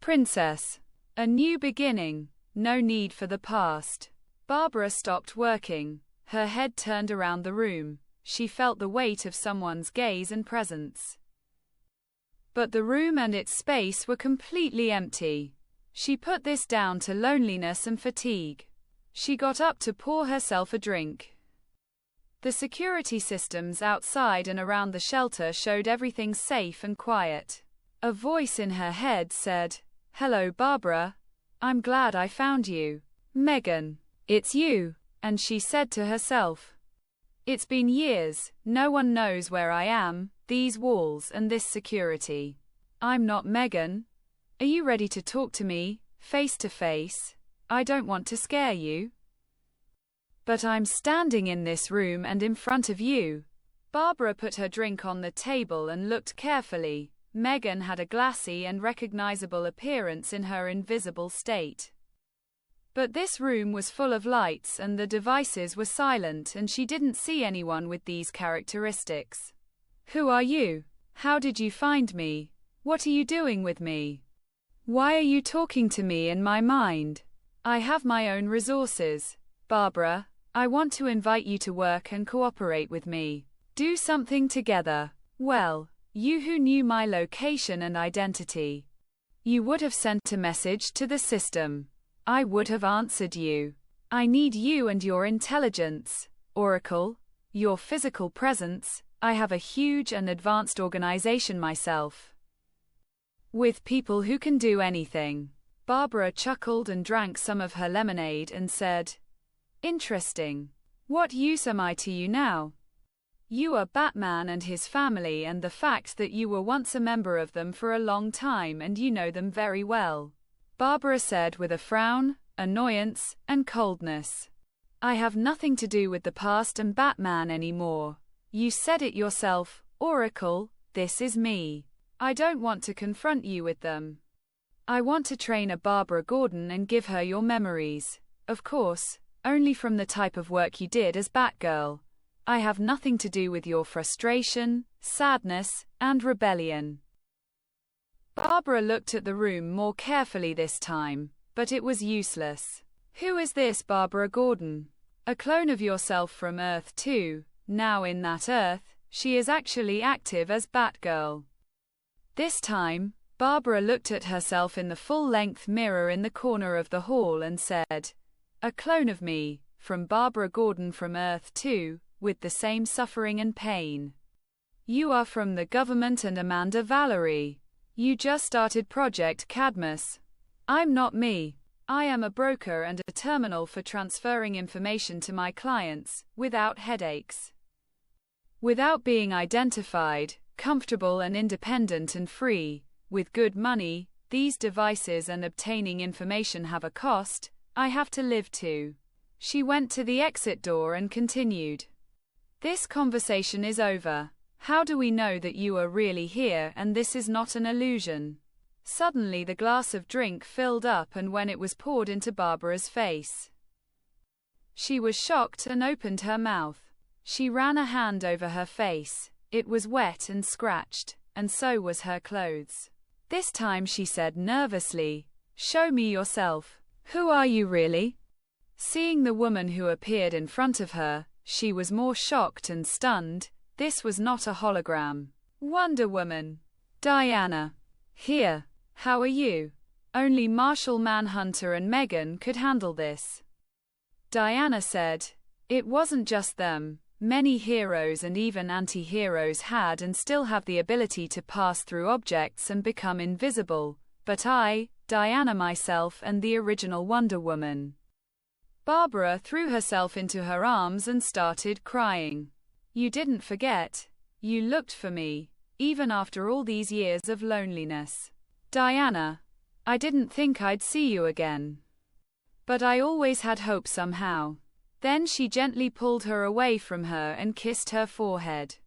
Princess. A new beginning. No need for the past. Barbara stopped working. Her head turned around the room. She felt the weight of someone's gaze and presence. But the room and its space were completely empty. She put this down to loneliness and fatigue. She got up to pour herself a drink. The security systems outside and around the shelter showed everything safe and quiet. A voice in her head said, "Hello, Barbara. I'm glad I found you." "Megan, it's you," and she said to herself. "It's been years, no one knows where I am, these walls and this security. I'm not Megan. Are you ready to talk to me, face to face? I don't want to scare you. But I'm standing in this room and in front of you." Barbara put her drink on the table and looked carefully. Megan had a glassy and recognizable appearance in her invisible state. But this room was full of lights and the devices were silent, and she didn't see anyone with these characteristics. "Who are you? How did you find me? What are you doing with me? Why are you talking to me in my mind? I have my own resources. Barbara, I want to invite you to work and cooperate with me. Do something together. Well, you who knew my location and identity. You would have sent a message to the system. I would have answered you. I need you and your intelligence, Oracle, your physical presence. I have a huge and advanced organization myself, with people who can do anything." Barbara chuckled and drank some of her lemonade and said, "Interesting. What use am I to you now? You are Batman and his family, and the fact that you were once a member of them for a long time and you know them very well," Barbara said with a frown, annoyance, and coldness. "I have nothing to do with the past and Batman anymore. You said it yourself, Oracle, this is me. I don't want to confront you with them. I want to train a Barbara Gordon and give her your memories. Of course, only from the type of work you did as Batgirl. I have nothing to do with your frustration, sadness, and rebellion." Barbara looked at the room more carefully this time, but it was useless. "Who is this Barbara Gordon? A clone of yourself from Earth 2, now in that Earth, she is actually active as Batgirl." This time, Barbara looked at herself in the full-length mirror in the corner of the hall and said, "A clone of me, from Barbara Gordon from Earth 2, with the same suffering and pain. You are from the government and Amanda Valerie. You just started Project Cadmus. I'm not me. I am a broker and a terminal for transferring information to my clients, without headaches. Without being identified, comfortable and independent and free, with good money. These devices and obtaining information have a cost. I have to live too." She went to the exit door and continued. "This conversation is over. How do we know that you are really here and this is not an illusion?" Suddenly the glass of drink filled up, and when it was poured into Barbara's face, she was shocked and opened her mouth. She ran a hand over her face. It was wet and scratched, and so was her clothes. This time she said nervously, "Show me yourself. Who are you really?" Seeing the woman who appeared in front of her, she was more shocked and stunned. This was not a hologram. Wonder Woman. Diana. Here. How are you? Only Marshall Manhunter and Megan could handle this. Diana said, "It wasn't just them. Many heroes and even anti-heroes had and still have the ability to pass through objects and become invisible. But I, Diana myself, and the original Wonder Woman." Barbara threw herself into her arms and started crying. "You didn't forget. You looked for me, even after all these years of loneliness. Diana, I didn't think I'd see you again. But I always had hope somehow." Then she gently pulled her away from her and kissed her forehead.